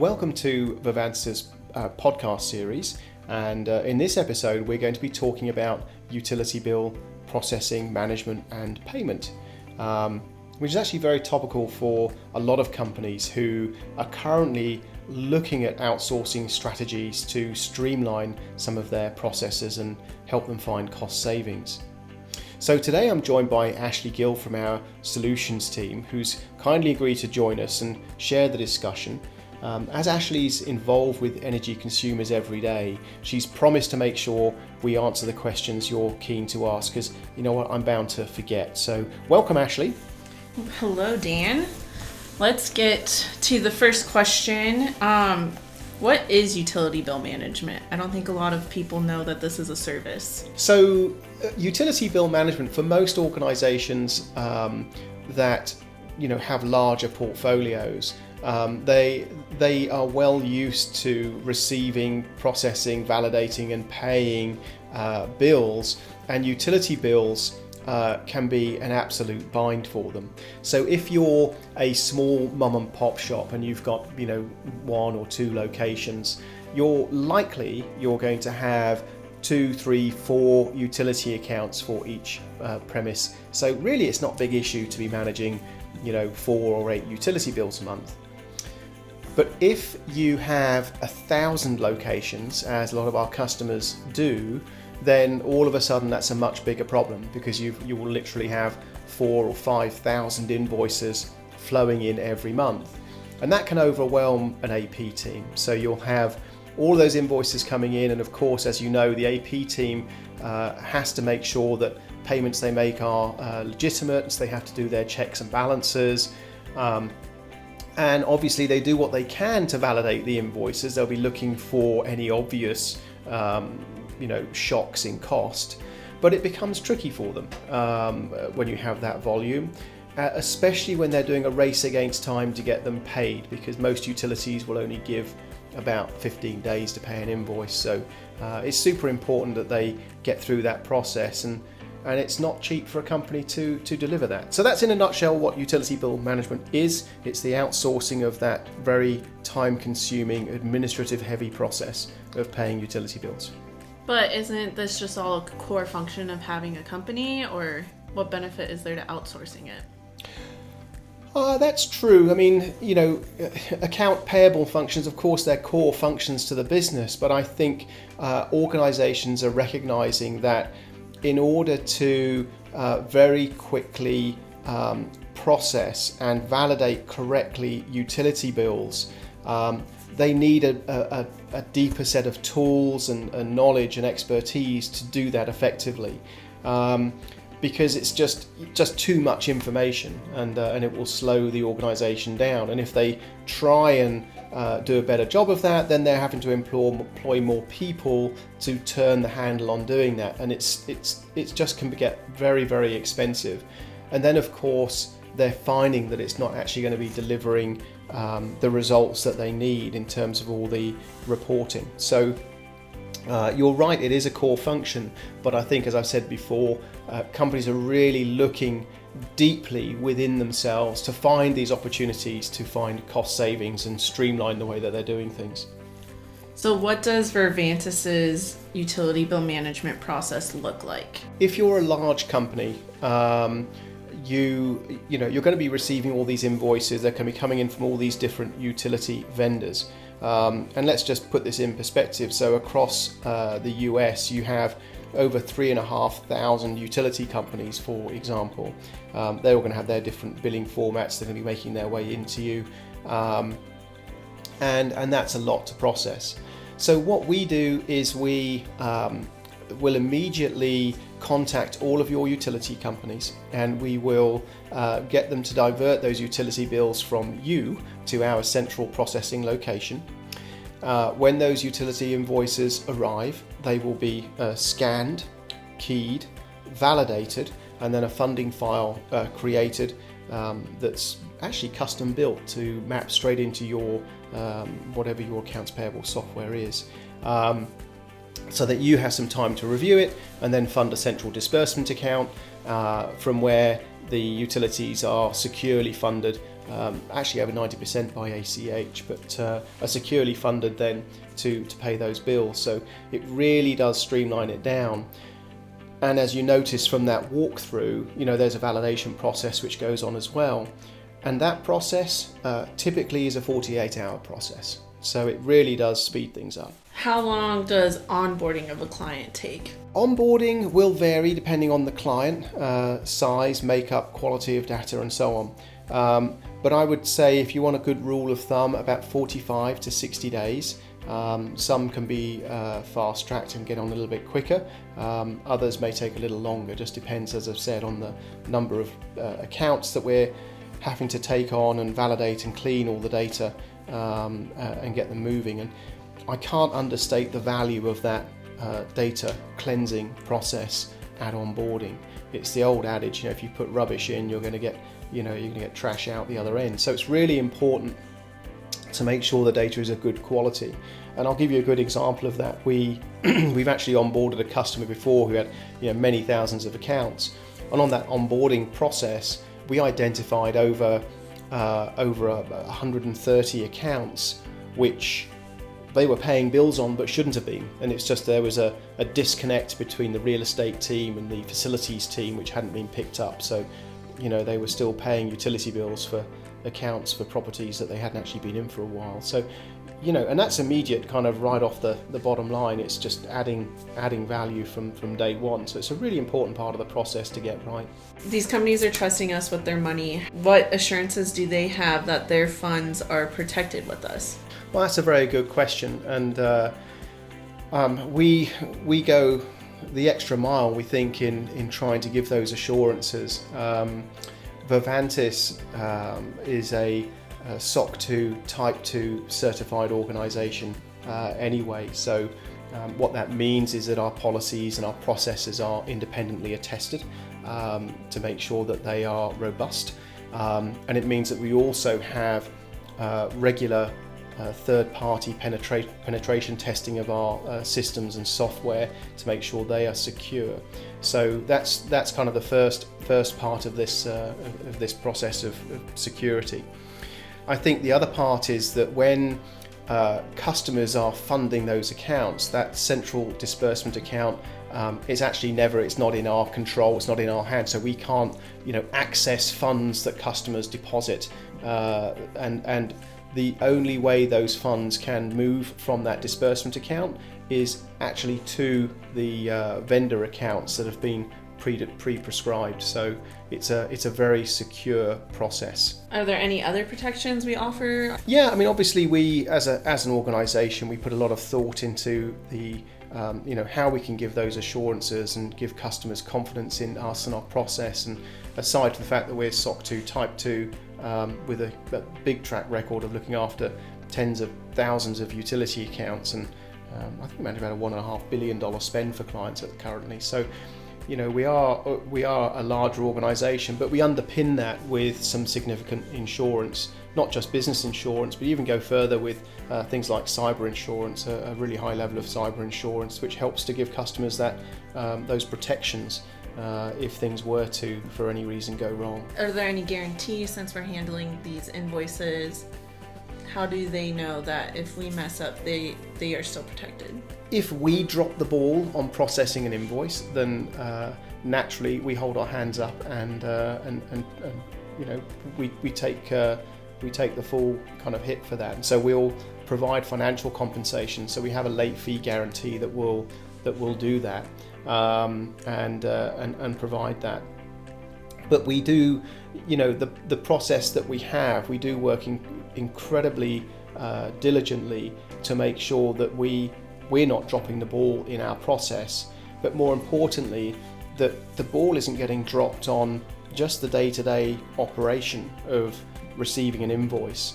welcome to Vivanta's podcast series. And in this episode, we're going to be talking about utility bill processing, management, and payment, which is actually very topical for a lot of companies who are currently looking at outsourcing strategies to streamline some of their processes and help them find cost savings. So today I'm joined by Ashley Gill from our solutions team, who's kindly agreed to join us and share the discussion. As Ashley's involved with energy consumers every day, she's promised to make sure we answer the questions you're keen to ask, because you know what, I'm bound to forget. So welcome, Ashley. Hello, Dan. Let's get to the first question. What is utility bill management? I don't think a lot of people know that this is a service. So utility bill management for most organizations that have larger portfolios, they are well used to receiving, processing, validating and paying bills, and utility bills can be an absolute bind for them. So if you're a small mum and pop shop and you've got one or two locations, you're going to have 2, 3, 4 utility accounts for each premise. So really it's not a big issue to be managing 4 or 8 utility bills a month. But if you have 1,000 locations, as a lot of our customers do, then all of a sudden that's a much bigger problem, because you will literally have 4,000 or 5,000 invoices flowing in every month. And that can overwhelm an AP team. So you'll have all those invoices coming in, and of course, as you know, the AP team has to make sure that payments they make are legitimate, so they have to do their checks and balances. And obviously they do what they can to validate the invoices. They'll be looking for any obvious shocks in cost, but it becomes tricky for them when you have that volume, especially when they're doing a race against time to get them paid, because most utilities will only give about 15 days to pay an invoice. So it's super important that they get through that process, and it's not cheap for a company to deliver that. So that's in a nutshell what utility bill management is. It's the outsourcing of that very time-consuming, administrative-heavy process of paying utility bills. But isn't this just all a core function of having a company, or what benefit is there to outsourcing it? That's true. I mean, account payable functions, of course, they're core functions to the business, but I think organizations are recognizing that in order to very quickly process and validate correctly utility bills, they need a deeper set of tools and knowledge and expertise to do that effectively, because it's just too much information, and it will slow the organization down. And if they try and do a better job of that, then they're having to employ more people to turn the handle on doing that, and it's just can get very, very expensive. And then of course they're finding that it's not actually going to be delivering the results that they need in terms of all the reporting. So you're right, it is a core function, but I think, as I've said before, companies are really looking deeply within themselves to find these opportunities to find cost savings and streamline the way that they're doing things. So what does Vivanta's utility bill management process look like? If you're a large company, you're going to be receiving all these invoices. They're going to be coming in from all these different utility vendors. And let's just put this in perspective. So across the US, you have over 3,500 utility companies, for example. They're all going to have their different billing formats. They're going to be making their way into you. And that's a lot to process. So what we do is we will immediately contact all of your utility companies, and we will get them to divert those utility bills from you to our central processing location. When those utility invoices arrive, they will be scanned, keyed, validated, and then a funding file created that's actually custom built to map straight into your whatever your accounts payable software is, so that you have some time to review it and then fund a central disbursement account from where the utilities are securely funded actually over 90% by ACH, but are securely funded then to pay those bills. So it really does streamline it down. And as you notice from that walkthrough, there's a validation process which goes on as well. And that process typically is a 48-hour process. So it really does speed things up. How long does onboarding of a client take? Onboarding will vary depending on the client, size, makeup, quality of data, and so on. But I would say if you want a good rule of thumb, about 45 to 60 days. Some can be fast-tracked and get on a little bit quicker. Others may take a little longer. Just depends, as I've said, on the number of accounts that we're having to take on and validate and clean all the data and get them moving. And I can't understate the value of that data cleansing process at onboarding. It's the old adage, if you put rubbish in, you're going to get trash out the other end. So it's really important to make sure the data is of good quality. And I'll give you a good example of that. We've actually onboarded a customer before who had many thousands of accounts, and on that onboarding process we identified over 130 accounts which they were paying bills on but shouldn't have been, and it's just there was a disconnect between the real estate team and the facilities team which hadn't been picked up. So they were still paying utility bills for accounts for properties that they hadn't actually been in for a while. So and that's immediate, kind of right off the bottom line. It's just adding value from day one. So it's a really important part of the process to get right. These companies are trusting us with their money. What assurances do they have that their funds are protected with us? Well, that's a very good question, and we go the extra mile, we think, in trying to give those assurances. Vervantis is a SOC 2 Type 2 certified organisation anyway. So what that means is that our policies and our processes are independently attested to make sure that they are robust. And it means that we also have regular third-party penetration testing of our systems and software to make sure they are secure. So that's kind of the first part of this process of security. I think the other part is that when customers are funding those accounts, that central disbursement account is actually it's not in our control, it's not in our hands, so we can't access funds that customers deposit, and the only way those funds can move from that disbursement account is actually to the vendor accounts that have been pre-prescribed. So it's a very secure process. Are there any other protections we offer? Yeah, obviously we as an organisation, we put a lot of thought into the how we can give those assurances and give customers confidence in us and our process. And aside from the fact that we're SOC 2 Type 2 with a big track record of looking after tens of thousands of utility accounts, and I think we manage about a $1.5 billion spend for clients currently. So we are a larger organisation, but we underpin that with some significant insurance, not just business insurance, but even go further with things like cyber insurance, a really high level of cyber insurance, which helps to give customers that those protections if things were to, for any reason, go wrong. Are there any guarantees, since we're handling these invoices? How do they know that if we mess up, they are still protected? If we drop the ball on processing an invoice, then naturally we hold our hands up and we take the full kind of hit for that. And so we'll provide financial compensation. So we have a late fee guarantee that will do that and provide that. But we do, the process that we have, we do work incredibly diligently to make sure that we're not dropping the ball in our process, but more importantly, that the ball isn't getting dropped on just the day-to-day operation of receiving an invoice.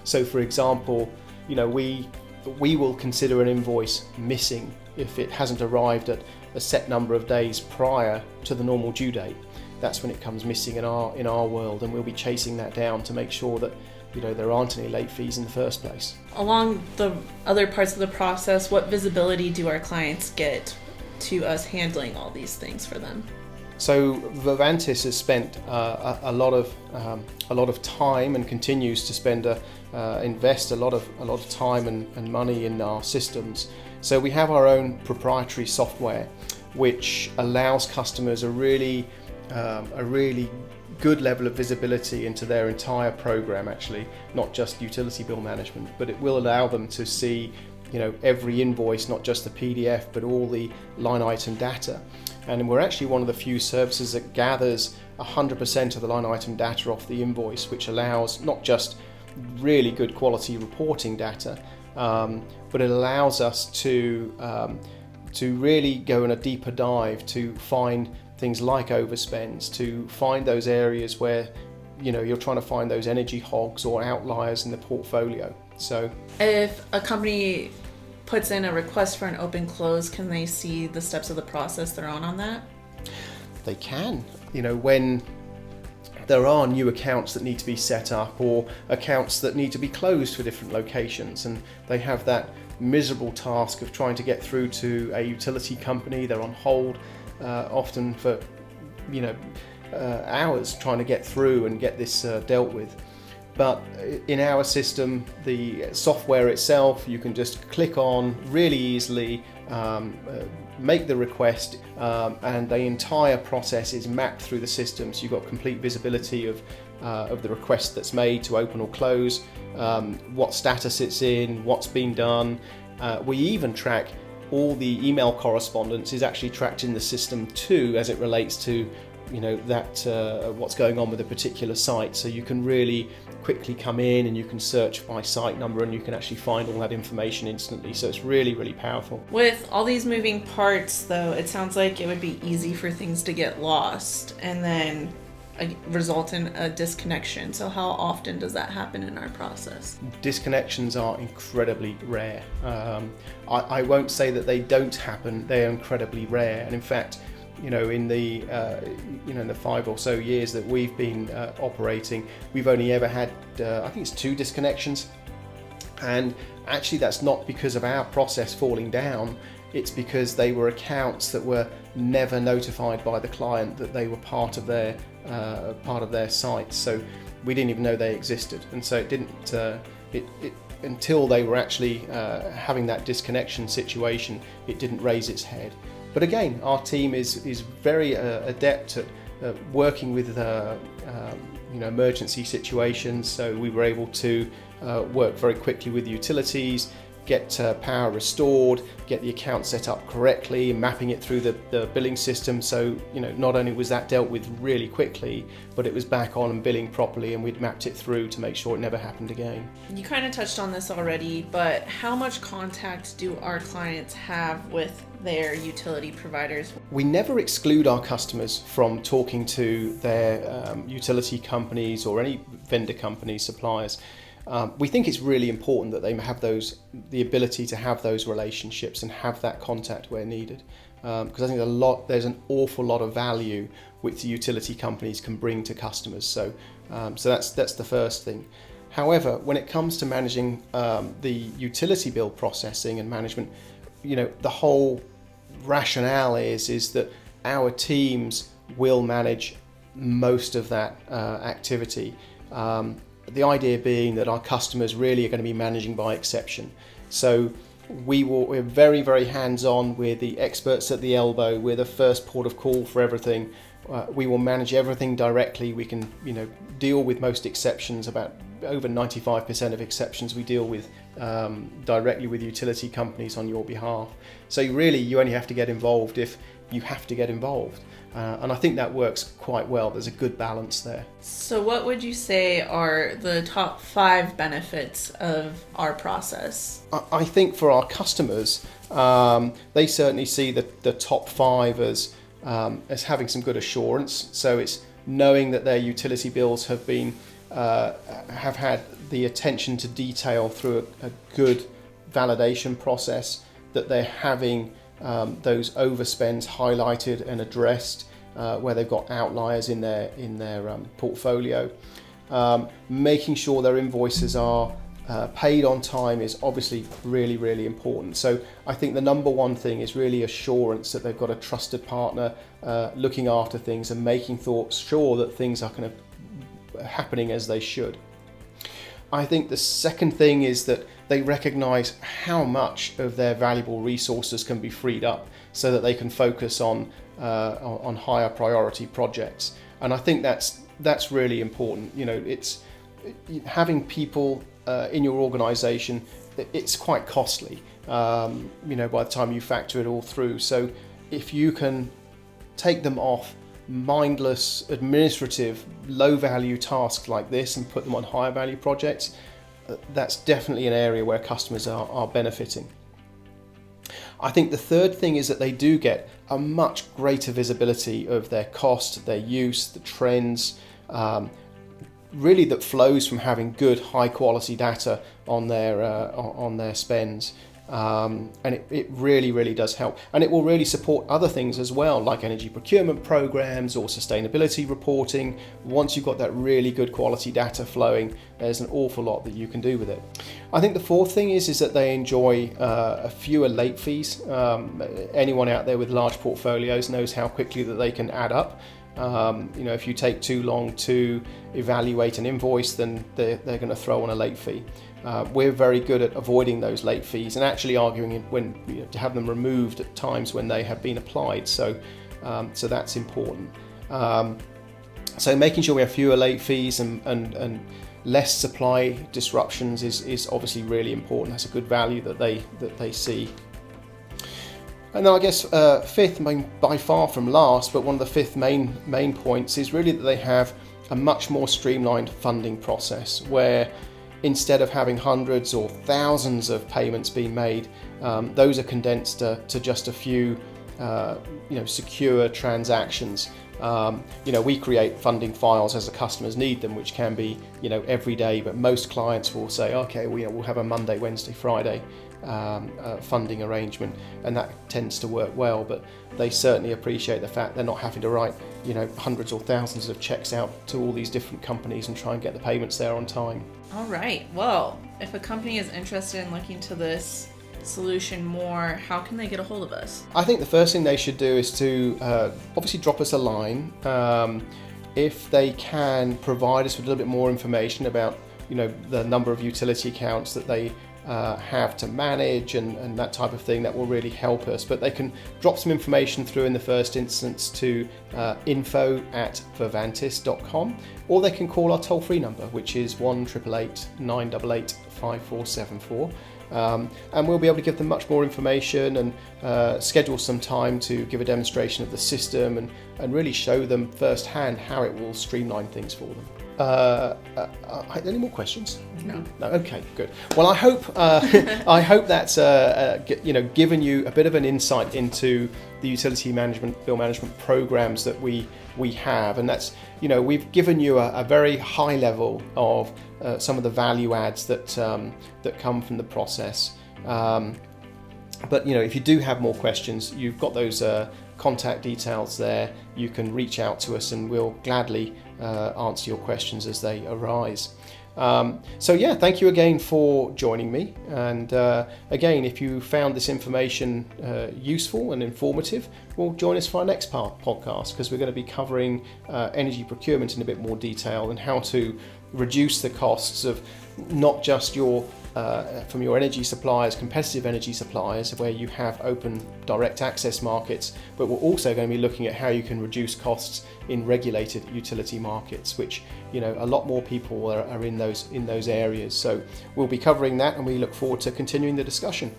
So for example, we will consider an invoice missing if it hasn't arrived at a set number of days prior to the normal due date. That's when it comes missing in our world, and we'll be chasing that down to make sure that there aren't any late fees in the first place. Along the other parts of the process, what visibility do our clients get to us handling all these things for them? So Vivantis has spent a lot of time and continues to invest a lot of time and money in our systems. So we have our own proprietary software, which allows customers a really good level of visibility into their entire program, actually, not just utility bill management, but it will allow them to see, every invoice, not just the PDF, but all the line item data. And we're actually one of the few services that gathers 100% of the line item data off the invoice, which allows not just really good quality reporting data, but it allows us to really go in a deeper dive to find things like overspends, to find those areas where you're trying to find those energy hogs or outliers in the portfolio. So if a company puts in a request for an open close, can they see the steps of the process they're on that? They can. When there are new accounts that need to be set up or accounts that need to be closed for different locations, and they have that miserable task of trying to get through to a utility company. They're on hold often for hours trying to get through and get this dealt with. But in our system, the software itself, you can just click on really easily, make the request, and the entire process is mapped through the system. So you've got complete visibility of the request that's made to open or close, what status it's in, what's been done. We even track all the email correspondence is actually tracked in the system too, as it relates to what's going on with a particular site. So you can really quickly come in and you can search by site number and you can actually find all that information instantly. So it's really, really powerful. With all these moving parts, though, it sounds like it would be easy for things to get lost and then result in a disconnection. So how often does that happen in our process? Disconnections are incredibly rare. I won't say that they don't happen. They're incredibly rare. And in fact, in the 5 or so years that we've been operating, we've only ever had, I think it's 2 disconnections. And actually that's not because of our process falling down, it's because they were accounts that were never notified by the client that they were part of their site. So we didn't even know they existed. And so it didn't, until they were actually having that disconnection situation, it didn't raise its head. But again, our team is very adept at working with emergency situations. So we were able to work very quickly with utilities, get power restored, get the account set up correctly, mapping it through the billing system. So not only was that dealt with really quickly, but it was back on and billing properly, and we'd mapped it through to make sure it never happened again. You kind of touched on this already, but how much contact do our clients have with their utility providers? We never exclude our customers from talking to their utility companies or any vendor companies, suppliers. We think it's really important that they have the ability to have those relationships and have that contact where needed, because I think there's an awful lot of value which the utility companies can bring to customers. So that's the first thing. However, when it comes to managing the utility bill processing and management, the whole rationale is that our teams will manage most of that activity. The idea being that our customers really are going to be managing by exception. So we're very, very hands-on. We're the experts at the elbow. We're the first port of call for everything. We will manage everything directly. We can, deal with most exceptions. About over 95% of exceptions we deal with directly with utility companies on your behalf. So you only have to get involved if you have to get involved. And I think that works quite well. There's a good balance there. So what would you say are the top 5 benefits of our process? I think for our customers, they certainly see the top 5 as having some good assurance. So it's knowing that their utility bills have had the attention to detail through a good validation process, that they're having those overspends highlighted and addressed where they've got outliers in their portfolio, making sure their invoices are paid on time is obviously really, really important. So I think the number one thing is really assurance that they've got a trusted partner looking after things and making sure that things are kind of happening as they should. I think the second thing is that they recognize how much of their valuable resources can be freed up so that they can focus on higher priority projects. And I think that's really important. It's having people in your organization, it's quite costly, by the time you factor it all through. So if you can take them off mindless, administrative, low-value tasks like this and put them on higher value projects, that's definitely an area where customers are benefiting. I think the third thing is that they do get a much greater visibility of their cost, their use, the trends, really that flows from having good, high-quality data on their spends. And it really, really does help. And it will really support other things as well, like energy procurement programs or sustainability reporting. Once you've got that really good quality data flowing, there's an awful lot that you can do with it. I think the fourth thing is that they enjoy fewer late fees. Anyone out there with large portfolios knows how quickly that they can add up. If you take too long to evaluate an invoice, then they're going to throw on a late fee. We're very good at avoiding those late fees and actually arguing to have them removed at times when they have been applied. So that's important. So making sure we have fewer late fees and less supply disruptions is obviously really important. That's a good value that they see. And then I guess fifth, by far from last, but one of the fifth main points is really that they have a much more streamlined funding process where instead of having hundreds or thousands of payments being made, those are condensed to just a few secure transactions. We create funding files as the customers need them, which can be every day, but most clients will say, okay, we'll have a Monday, Wednesday, Friday funding arrangement, and that tends to work well. But they certainly appreciate the fact they're not having to write hundreds or thousands of checks out to all these different companies and try and get the payments there on time. All right. Well, if a company is interested in looking to this solution more, how can they get a hold of us? I think the first thing they should do is to obviously drop us a line. If they can provide us with a little bit more information about the number of utility accounts that they have to manage and that type of thing, that will really help us. But they can drop some information through in the first instance to info@vervantis.com, or they can call our toll-free number, which is 1-888-988-5474. And we'll be able to give them much more information and schedule some time to give a demonstration of the system and really show them firsthand how it will streamline things for them. Any more questions? No. Okay, good. Well, I hope that's given you a bit of an insight into the utility bill management programs that we have, and that's we've given you a very high level of some of the value adds that come from the process. But if you do have more questions, you've got those contact details there. You can reach out to us, and we'll gladly answer your questions as they arise. Thank you again for joining me. And again, if you found this information useful and informative, well, join us for our next podcast, because we're going to be covering energy procurement in a bit more detail and how to reduce the costs of not just from your energy suppliers, competitive energy suppliers, where you have open direct access markets, but we're also going to be looking at how you can reduce costs in regulated utility markets, which a lot more people are in those areas. So we'll be covering that, and we look forward to continuing the discussion.